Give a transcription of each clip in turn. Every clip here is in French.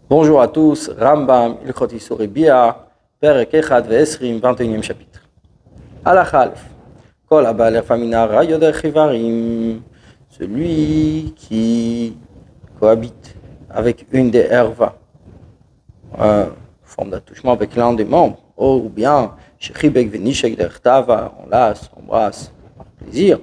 Bonjour à tous, Rambam, Ilchot Isur Bia, Perek Echad Ve'esrim, 21e chapitre. Halakha Aleph. Kol Abal Erfamina Rayod Chivarim, celui qui cohabite avec une des Herva, forme d'attouchement avec l'un des membres, ou bien Shechibek Venishek Derchtava, on lasse, on embrasse, par plaisir.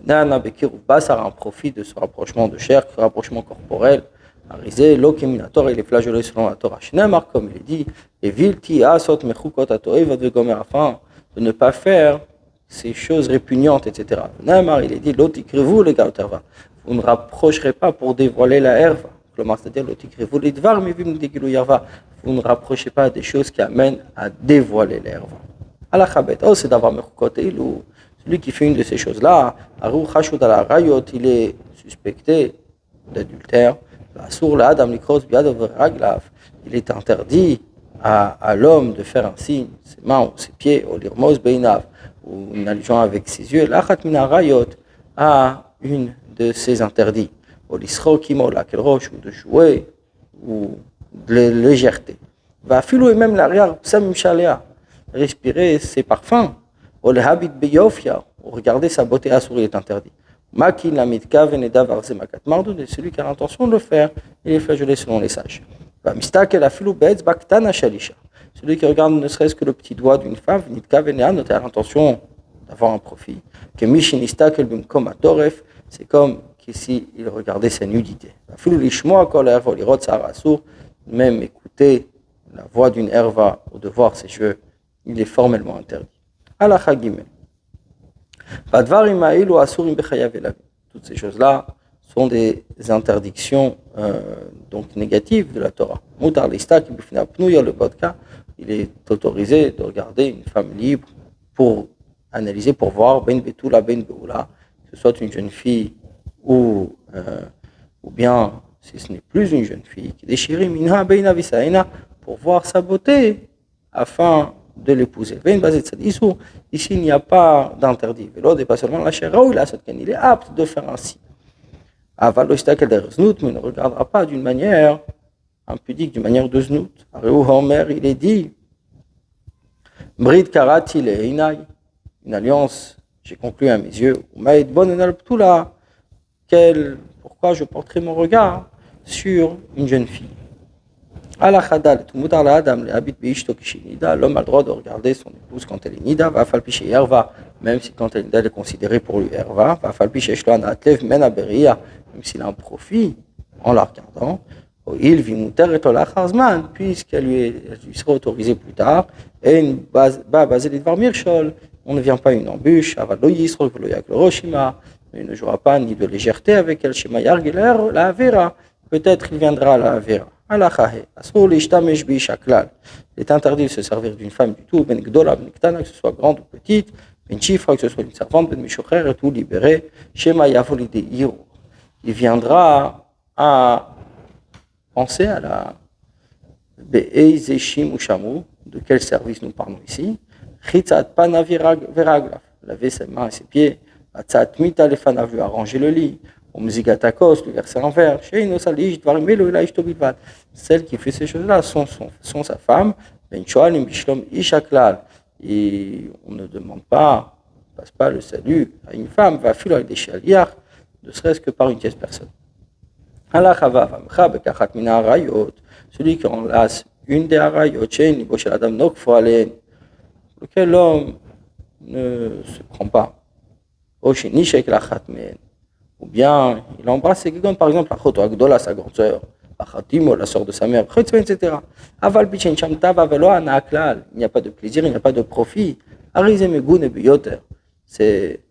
Nana Bekirou Basar, un profit de ce rapprochement de chair, ce rapprochement corporel. Arisé, l'okéminator, il est flagellé selon la Torah. Shnemar, comme il est dit, et vilti asot mechukot atoev advegomer, afin de ne pas faire ces choses répugnantes, etc. Shnemar, il est dit, lotikrivu les gautava, vous ne rapprocherez pas pour dévoiler la herva. C'est-à-dire, lotikrivu les dvar, mais vous ne rapprochez pas des choses qui amènent à dévoiler l'herva. Alachabet, c'est d'avoir mechukot ilou. Celui qui fait une de ces choses-là, Aru Chashud ala Rayot, il est suspecté d'adultère. Il est interdit à l'homme de faire un signe, ses mains ou ses pieds, ou une allusion avec ses yeux, à une de ces interdits, ou de jouer, ou de légèreté. Et même l'arrière, respirer ses parfums, ou regarder sa beauté assourée est interdit. Celui qui a l'intention de le faire, il est flagellé selon les sages. Celui qui regarde ne serait-ce que le petit doigt d'une femme, a l'intention d'avoir un profit. C'est comme qu'ici il regardait sa nudité. Même écouter la voix d'une herva ou de voir ses cheveux, il est formellement interdit. Halakha Gimel. Toutes ces choses-là sont des interdictions donc négatives de la Torah. Il est autorisé de regarder une femme libre pour analyser, pour voir ben betula ben beula, que ce soit une jeune fille ou bien si ce n'est plus une jeune fille, qui déchire minha beina visaina pour voir sa beauté afin de l'épouser. Ici, il n'y a pas d'interdit. Vélo n'est pas seulement la chair, il est apte de faire ainsi. Mais il ne regardera pas d'une manière impudique, d'une manière de znout. Il est dit, Brid karati le une alliance, j'ai conclu à mes yeux, pourquoi je porterai mon regard sur une jeune fille. L'homme a le droit de regarder son épouse quand elle est nida, même si quand elle est nida, elle est considérée pour lui herva, même s'il a un profit en la regardant, puisqu'elle lui sera autorisée plus tard, et on ne vient pas une embûche, il ne jouera pas ni de légèreté avec elle, peut-être il viendra à la avera. Il est interdit de se servir d'une femme du tout, que ce soit grande ou petite, que ce soit une servante, et tout libéré. Il viendra à penser à la de quel service nous parlons ici. Laver ses mains et ses pieds, lui arranger le lit. Lui verser un verre. Celle qui fait ces choses-là sont sa femme. Et on ne demande pas, on ne passe pas le salut à une femme, va filer avec des chaliards, ne serait-ce que par une tierce personne. Celui qui enlace une des harayot, lequel l'homme ne se prend pas. Ou bien il embrasse quelqu'un, par exemple, la sa grande sœur, la sœur de sa mère, etc. Il n'y a pas de plaisir, il n'y a pas de profit. C'est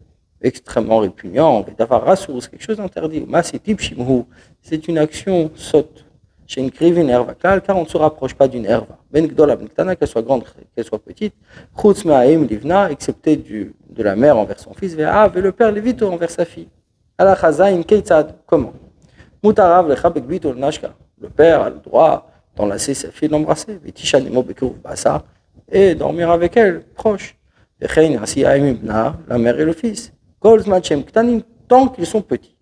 extrêmement répugnant. C'est quelque chose d'interdit. C'est une action sotte. Chez une krivin herva car on ne se rapproche pas d'une herva. Qu'elle soit grande, qu'elle soit petite, excepté de la mère envers son fils, et le père lévite envers sa fille. Comment? Le père a le droit d'enlacer sa fille, d'embrasser, et dormir avec elle, proche. La mère et le fils. Tant qu'ils sont petits.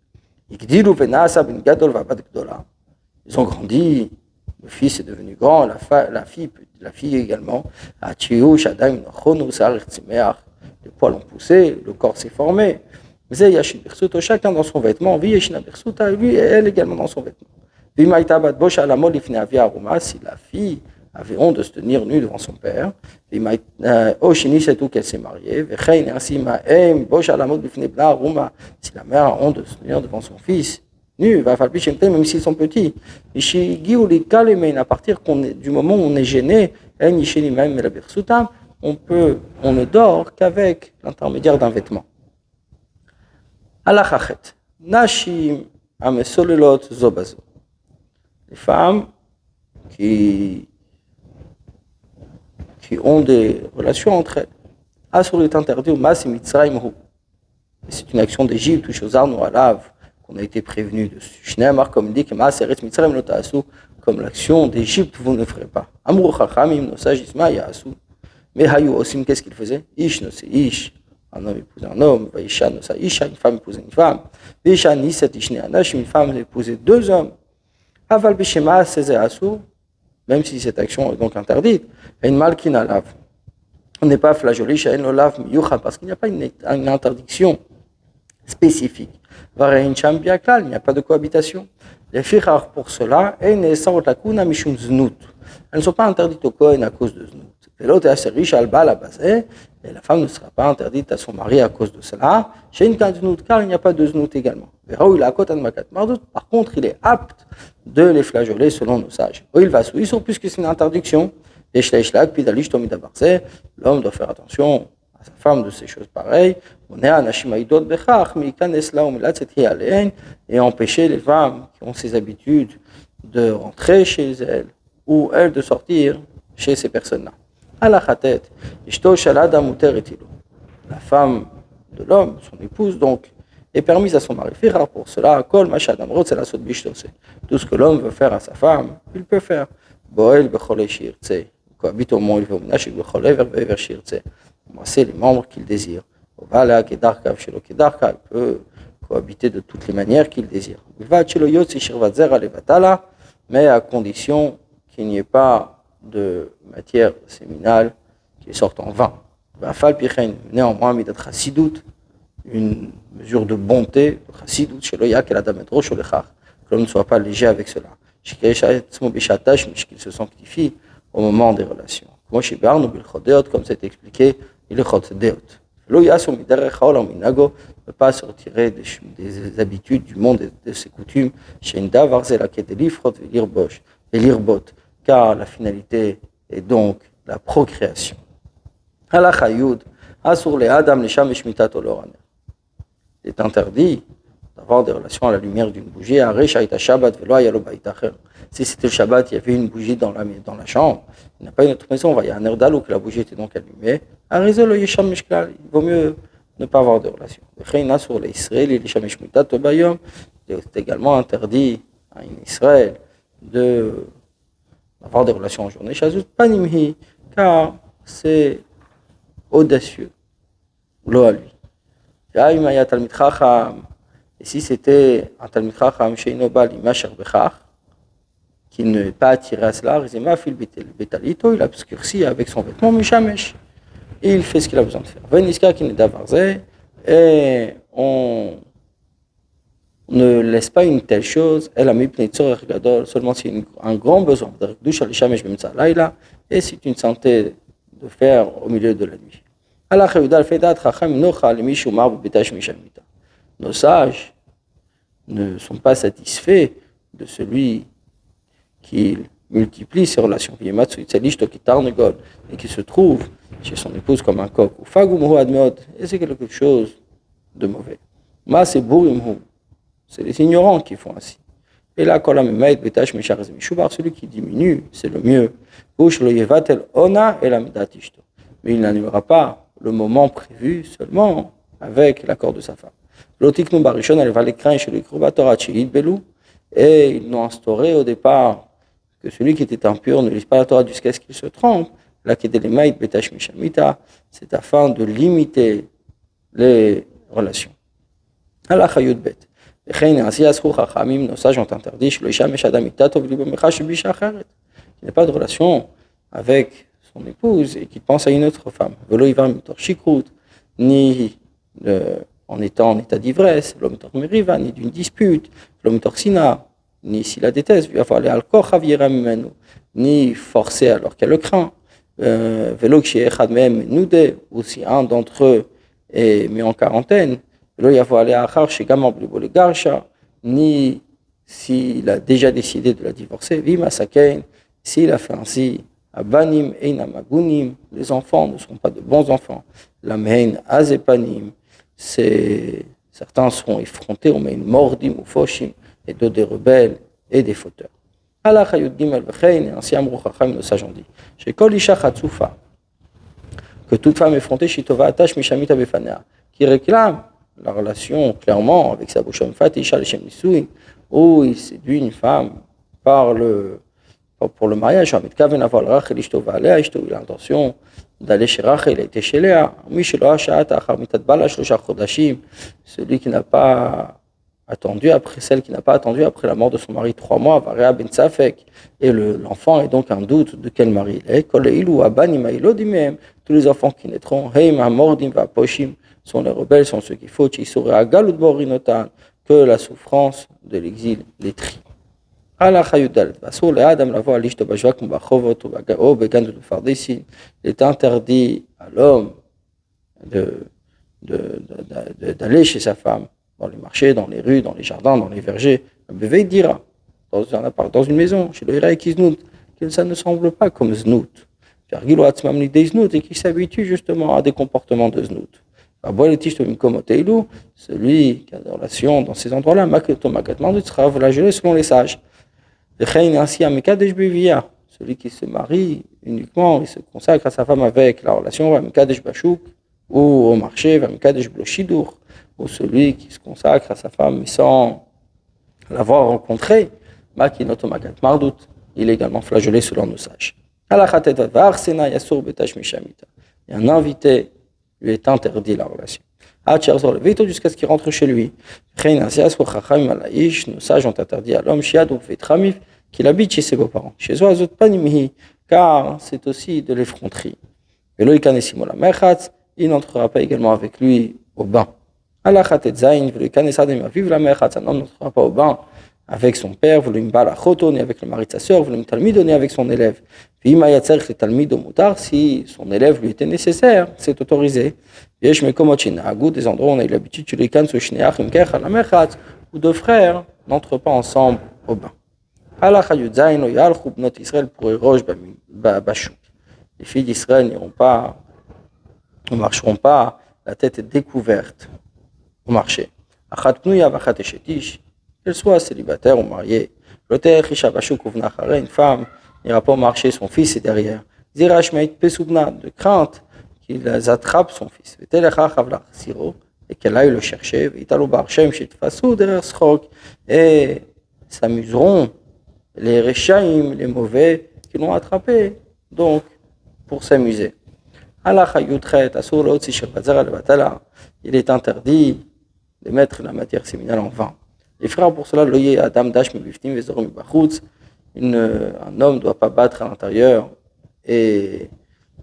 Ils ont grandi Le fils est devenu grand, la fille également. Les poils ont poussé, le corps s'est formé. Chacun dans son vêtement. Lui et elle également dans son vêtement. Si la fille avait honte de se tenir nue devant son père, c'est tout qu'elle s'est mariée. Si la mère a honte de se tenir devant son fils, nu, même s'ils sont petits, à partir du moment où on est gêné, on ne dort qu'avec l'intermédiaire d'un vêtement. Alachachet, Nashim Amesolelot Zobazo. Les femmes qui ont des relations entre elles. Asur est interdit au Mas Mitzrayim. C'est une action d'Égypte ou Shozar Noalav qu'on a été prévenu dessus. Shneamar, comme il dit que Mas Eretz Mitzrayim Lotasu, comme l'action d'Égypte, vous ne ferez pas. Amrou Chachamim Nosaj Isma Yasu. Mais Hayu Osim, qu'est-ce qu'il faisait? Ish Nosé Ish. Un homme épousait un homme, Vaisha Nosa Isha, une femme épousait une femme. Vaisha Niset Ishne Anash, une femme épousait deux hommes. Aval Bishema Seze Asur, même si cette action est donc interdite, une malkina lave. On n'est pas flageolé, parce qu'il n'y a pas une interdiction spécifique. Il n'y a pas de cohabitation. Les filles pour cela, elles ne sont pas interdites au Kohen à cause de znout. Et la femme ne sera pas interdite à son mari à cause de cela. Car il n'y a pas de znout également. Par contre, il est apte de les flageoler selon nos sages. Puisque c'est une interdiction, l'homme doit faire attention à sa femme de ces choses pareilles, et empêcher les femmes qui ont ces habitudes de rentrer chez elles ou elles de sortir chez ces personnes-là. La femme de l'homme, son épouse donc, est permise à son mari. Pour cela, tout ce que l'homme veut faire à sa femme, il peut faire. Cohabite au monde, c'est les membres qu'il désire. Il peut cohabiter de toutes les manières qu'il désire. Mais à condition qu'il n'y ait pas de matière séminale qui sorte en vain. Néanmoins, une mesure de bonté, que l'homme ne soit pas léger avec cela. Qu'il se sanctifie au moment des relations. Comme c'est expliqué, il est chodeot. Ne peut pas se retirer des habitudes du monde et de ses coutumes, car la finalité est donc la procréation. Il est interdit d'avoir des relations à la lumière d'une bougie. Si c'était le Shabbat, il y avait une bougie dans la chambre, il n'y a pas une autre maison, il y a un erdal que la bougie était donc allumée. Il vaut mieux ne pas avoir de relations. C'est également interdit à une Israël d'avoir des relations en journée, car c'est audacieux. L'eau à lui. Et si c'était un Talmid Chacham qui n'est pas attiré à cela, il obscurcit avec son vêtement Mishamesh. Et il fait ce qu'il a besoin de faire. Et on ne laisse pas une telle chose, seulement s'il y a un grand besoin. Et c'est une santé de faire au milieu de la nuit. Nos sages ne sont pas satisfaits de celui qui multiplie ses relations, et qui se trouve chez son épouse comme un coq, et c'est quelque chose de mauvais. C'est les ignorants qui font ainsi. Et là, celui qui diminue, c'est le mieux. Mais il n'annulera pas le moment prévu seulement avec l'accord de sa femme. Et ils n'ont instauré au départ que celui qui était impur ne lise pas la Torah jusqu'à ce qu'il se trompe. C'est afin de limiter les relations. Et ainsi, nos sages ont interdit qu'il n'ait pas de relation avec son épouse et qu'il pense à une autre femme. Ni en étant en état d'ivresse, ni d'une dispute, ni s'il la déteste, ni forcer alors qu'elle le craint. Ou si un d'entre eux est mis en quarantaine, ni s'il a déjà décidé de la divorcer, s'il a fait ainsi, les enfants ne sont pas de bons enfants, certains seront effrontés, on met une mordim ou foshim, et d'autres des rebelles et des fauteurs. Ainsi Amrou Chacham, nos sages ont dit, que toute femme effrontée, qui réclame la relation clairement avec sa bouche où il séduit une femme pour le mariage, il a l'intention d'aller chez Rachel, il a été chez Léa, celui qui n'a pas attendu après celle qui n'a pas attendu après la mort de son mari 3 mois, et l'enfant est donc un doute de quel mari il est. Tous les enfants qui naîtront, sont les rebelles, sont ceux qu'il faut, que la souffrance de l'exil les trie. Il est interdit à l'homme d'aller chez sa femme dans les marchés, dans les rues, dans les jardins, dans les vergers. Le bébé dira, dans une maison, chez le Hira qui znout, que ça ne semble pas comme znout. Et qui s'habitue justement à des comportements de znout. Celui qui a des relations dans ces endroits-là, sera flagellé selon les sages. Celui qui se marie uniquement, il se consacre à sa femme avec la relation ou au marché, ou celui qui se consacre à sa femme sans l'avoir rencontrée, il est également flagellé selon nos sages. Et un invité lui est interdit la relation. Jusqu'à ce qu'il rentre chez lui. Nos sages ont interdit à l'homme qu'il habite chez ses beaux-parents. Car c'est aussi de l'effronterie. Il n'entrera pas également avec lui au bain. Un homme n'entrera pas au bain avec son père, ni avec le mari de sa sœur, ni avec son élève. Si son élève lui était nécessaire, c'est autorisé. Des endroits où on a eu l'habitude où deux frères n'entrent pas ensemble au bain. Les filles d'Israël ne marcheront pas la tête découverte au marché. Qu'elle soit célibataire ou mariée. Une femme n'ira pas au marché, son fils est derrière. De crainte qu'il attrape son fils. Et qu'elle aille le chercher. Et s'amuseront les Rechaim, les mauvais, qui l'ont attrapé, donc, pour s'amuser. Il est interdit de mettre la matière séminale en vin. Les frères, pour cela, un homme ne doit pas battre à l'intérieur et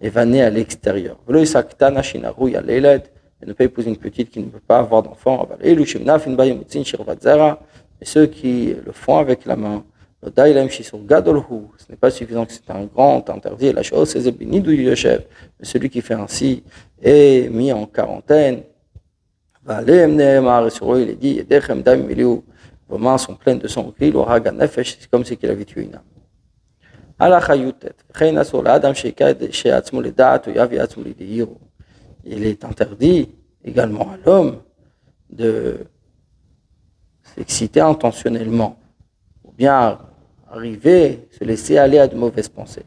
vanner à l'extérieur. Il ne peut épouser une petite qui ne peut pas avoir d'enfant. Et ceux qui le font avec la main, ce n'est pas suffisant que c'est un grand interdit. La chose, c'est celui qui fait ainsi est mis en quarantaine. Et sur eux, il est dit, vos mains sont pleines de sang, c'est comme si qu'il avait tué une âme. Il est interdit également à l'homme de s'exciter intentionnellement, ou bien arriver, se laisser aller à de mauvaises pensées.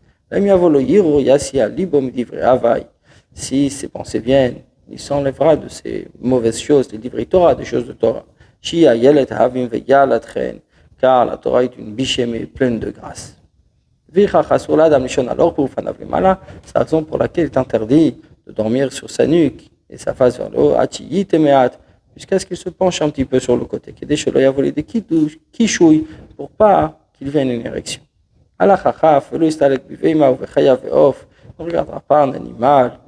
Si ces pensées viennent, il s'enlèvera de ces mauvaises choses, les livres Torah, des choses de Torah. Car la Torah est une biche aimée pleine de grâce. Alors c'est la raison pour laquelle il est interdit de dormir sur sa nuque et sa face vers le haut, jusqu'à ce qu'il se penche un petit peu sur le côté, qui est a volé des kichouilles, pour pas qu'il vienne une érection. Allah chachaf, ne regardera pas un animal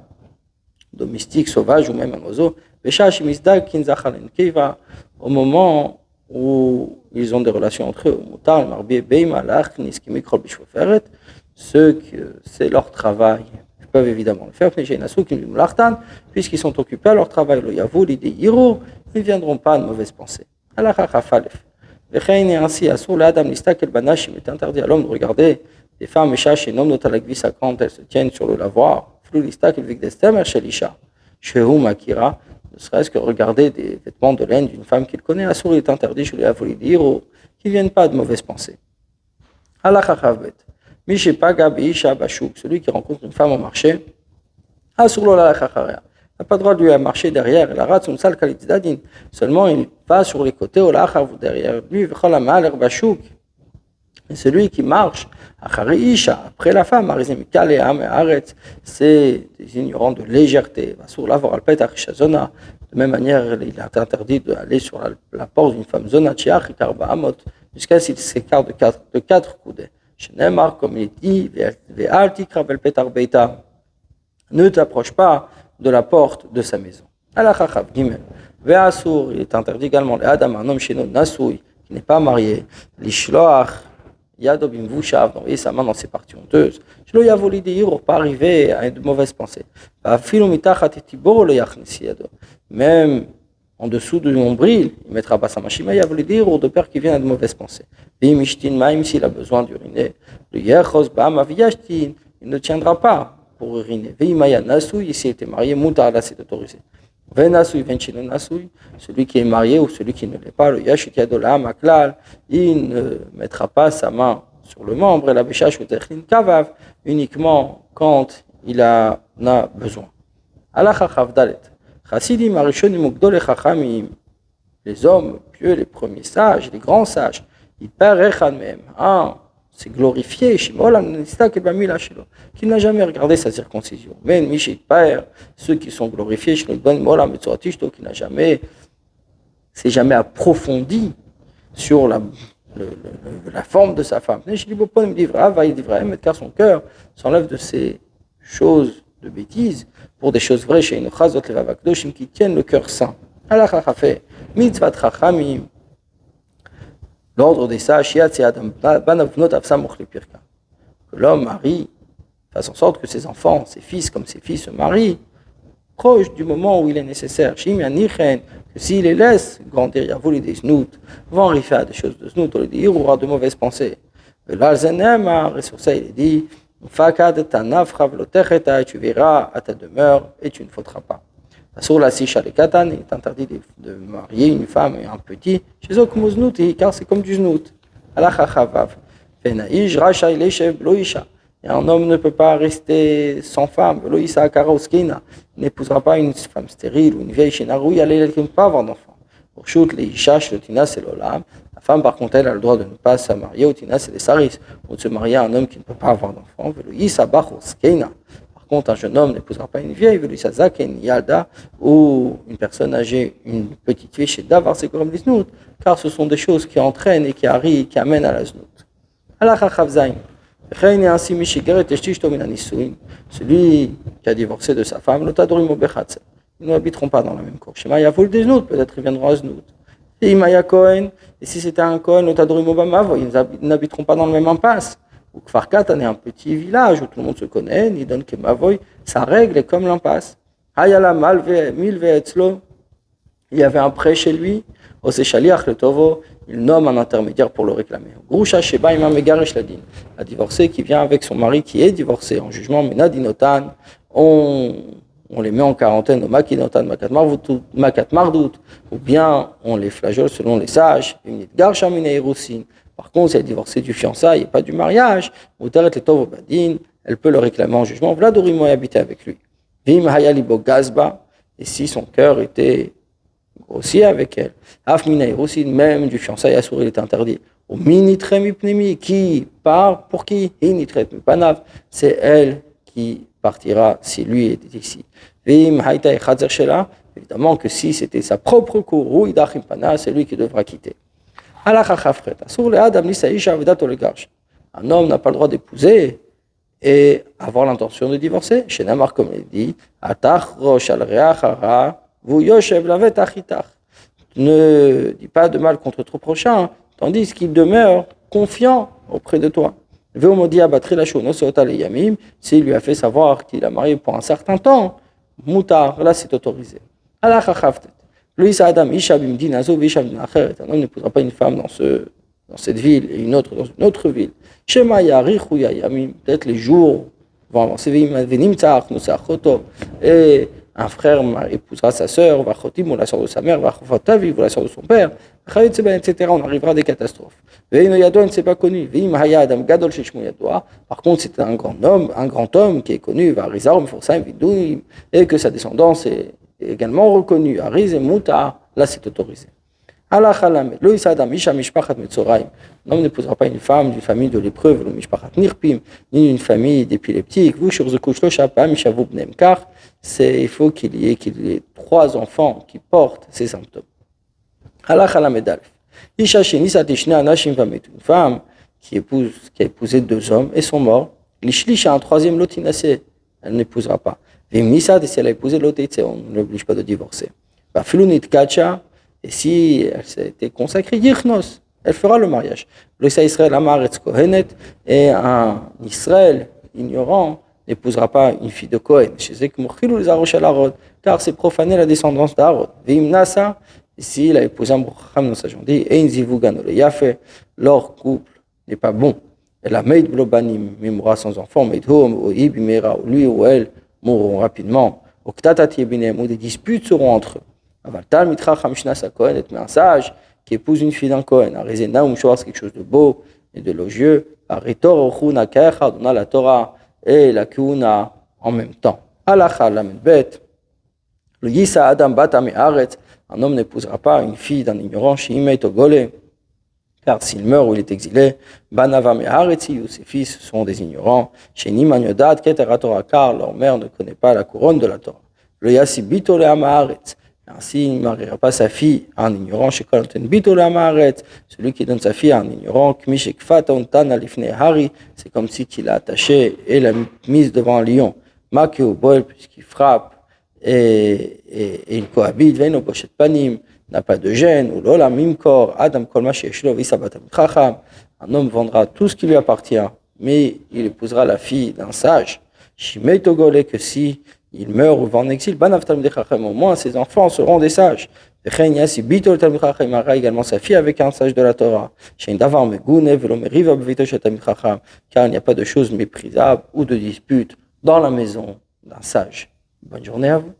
domestique, sauvage ou même un oiseau, au moment où ils ont des relations entre eux, ceux que c'est leur travail, ils peuvent évidemment le faire, puisqu'ils sont occupés à leur travail, ils ne viendront pas de mauvaises pensées. Et ainsi, il est interdit à l'homme de regarder des femmes et non notalagvisa quand elles se tiennent sur le lavoir, ne serait-ce que regarder des vêtements de laine d'une femme qu'il connaît, Assour est interdit chez les Avolidir, qui ne viennent pas de mauvaises pensées. Celui qui rencontre une femme au marché, Assour n'a pas le droit de lui marcher derrière, seulement il va sur les côtés, derrière lui, et celui qui marche après la femme, c'est des ignorants de légèreté. De même manière, il est interdit d'aller sur la porte d'une femme zona jusqu'à ce qu'il s'écarte de quatre coudées. Comme il dit, ne t'approche pas de la porte de sa maison. Il est interdit également un homme chez nous, Nasoui, qui n'est pas marié, l'ishloach, Yadobim Vushav, d'envoyer sa main dans ses parties honteuses. Je le yavoli dire pour pas arriver à une mauvaise pensée. Même en dessous de nombril, il ne mettra pas sa machima, yavoli dire de peur qu'il vienne à de mauvaises pensées. Même s'il a besoin d'uriner, le yechos bam aviyashtin, il ne tiendra pas pour uriner. Veimaya nasoui, s'il était marié, mutar là c'est autorisé. Celui qui est marié ou celui qui ne l'est pas, le yashit yadola maklal, il ne mettra pas sa main sur le membre et la béchache ou techlin kavav uniquement quand il en a besoin. Allah chachav dalet. Chassidim arishonim ugdol chachamim. Les hommes pieux, les premiers sages, les grands sages, ils parechad même. C'est glorifié, qu'il n'a jamais regardé sa circoncision. Mais ceux qui sont glorifiés, qui n'a jamais, s'est jamais approfondi sur la forme de sa femme. Car son cœur s'enlève de ces choses de bêtises pour des choses vraies chez qui tiennent le cœur saint. L'ordre des sages, que l'homme marie, fasse en sorte que ses enfants, ses fils comme ses filles se marient, proche du moment où il est nécessaire. Que s'il les laisse grandir, des snouts, vont arriver à des choses de snouts, il aura de mauvaises pensées. Et sur ça, il est dit, tu verras à ta demeure et tu ne faudras pas. Sur la sicha de Katan, il est interdit de marier une femme et un petit, chez eux comme znouti, car c'est comme du znout. Allah chachavav. Fenaïj, racha, ileshev, bloisha. Et un homme ne peut pas rester sans femme, bloisa, akaroskina. Il n'épousera pas une femme stérile ou une vieille chénarouille, elle ne peut pas avoir d'enfant. Pour chute, les ishash, le tina, c'est l'olam. La femme, par contre, elle a le droit de ne pas se marier, au tina, c'est les saris, ou de se marier à un homme qui ne peut pas avoir d'enfant. Veloïsa, bachoskina. Par contre, un jeune homme n'épousera pas une vieille, ou une personne âgée, une petite fille chez Davar, c'est comme les znout, car ce sont des choses qui entraînent et qui arrivent, qui amènent à la znout. Allah chachavzaïn. Celui qui a divorcé de sa femme, ils n'habiteront pas dans la même cour. Shema Yavul des znout, peut-être ils viendront à znout. Et si c'était un Kohen, ils n'habiteront pas dans le même impasse. Ou Kfar Katan est un petit village où tout le monde se connaît, ni donne que Mavoy, sa règle est comme l'impasse. Hayala Milve Etzlo, il y avait un prêt chez lui, Ose Shaliach le Tovo, il nomme un intermédiaire pour le réclamer. Grusha Sheba Imam Megaresh Ladin, la divorcée qui vient avec son mari qui est divorcé en jugement, Menadinotan, on les met en quarantaine au Makinotan, Makat Mardout, ou bien on les flageole selon les sages, Garsha Mine Erusin. Par contre, si elle est divorcée du fiançailles et pas du mariage, elle peut le réclamer en jugement. Vladorimo habiter avec lui. Vim Hayalibo Gazba, et si son cœur était grossier avec elle, Afmina aussi, même du fiançailles Assour, il est interdit. Au Minitrem Ipnemi, qui part pour qui Initret Panav, c'est elle qui partira si lui est ici. Vim Haïta et Khazar Shela, évidemment que si c'était sa propre cour, Ruidach Impana, c'est lui qui devra quitter. Un homme n'a pas le droit d'épouser et avoir l'intention de divorcer. Chez Namar, comme il dit, ne dis pas de mal contre ton prochain, tandis qu'il demeure confiant auprès de toi. S'il lui a fait savoir qu'il a marié pour un certain temps, Moutar, là c'est autorisé. Un homme n'épousera pas une femme dans cette ville et une autre dans une autre ville. Peut-être les jours vont avancer. Et un frère épousera sa sœur, ou la sœur de sa mère, ou la sœur de son père, etc. On arrivera à des catastrophes. Ne s'est pas connu. Par contre, c'est un grand homme qui est connu, et que sa descendance est également reconnue. Ariz et Mouta, là c'est autorisé. L'homme n'épousera pas une femme d'une famille de l'épreuve, ni d'une famille d'épileptiques. Il faut qu'il y ait 3 enfants qui portent ces symptômes. Une femme qui a épousé 2 hommes et sont morts. L'ishlish a un 3e lotinacé, elle n'épousera pas. Si elle a épousé l'autre, on ne l'oblige pas de divorcer. Et si elle s'était consacrée, elle fera le mariage. Et un Israël ignorant n'épousera pas une fille de Cohen, car c'est profaner la descendance d'Aaron. Ici, il a épousé un Broucham dans sa journée, leur couple n'est pas bon. Elle a Meid Blobanim, mais mourra sans enfant, Meid Hom, ou lui ou elle mourront rapidement. Ou des disputes seront entre eux. Avaltal Mitrach Hamishnas Kohen est un sage qui épouse une fille d'un Kohen. Arizena ou c'est quelque chose de beau et d'élogieux. Aritor Ochuna Kecha, on a la Torah et la Kuna en même temps. Alacha Lamedbet. Le Yisa Adam Batam et Aret, un homme n'épousera pas une fille d'un ignorant, Shimei Ogole, car s'il meurt ou il est exilé, Banavam et Aretzi, ou ses fils sont des ignorants, Shenim Anyodat Ketera Torah, car leur mère ne connaît pas la couronne de la Torah. Le Yasibito Le Amaharet. Ainsi, il ne mariera pas sa fille à un ignorant, celui qui donne sa fille à un ignorant, c'est comme si il l'a attaché et l'a mise devant un lion, puisqu'il frappe et il cohabite, n'a pas de gêne, un homme vendra tout ce qui lui appartient, mais il épousera la fille d'un sage, que si il meurt ou va en exil, au moins ses enfants seront des sages. Également sa fille avec un sage de la Torah. Car il n'y a pas de choses méprisables ou de disputes dans la maison d'un sage. Bonne journée à vous.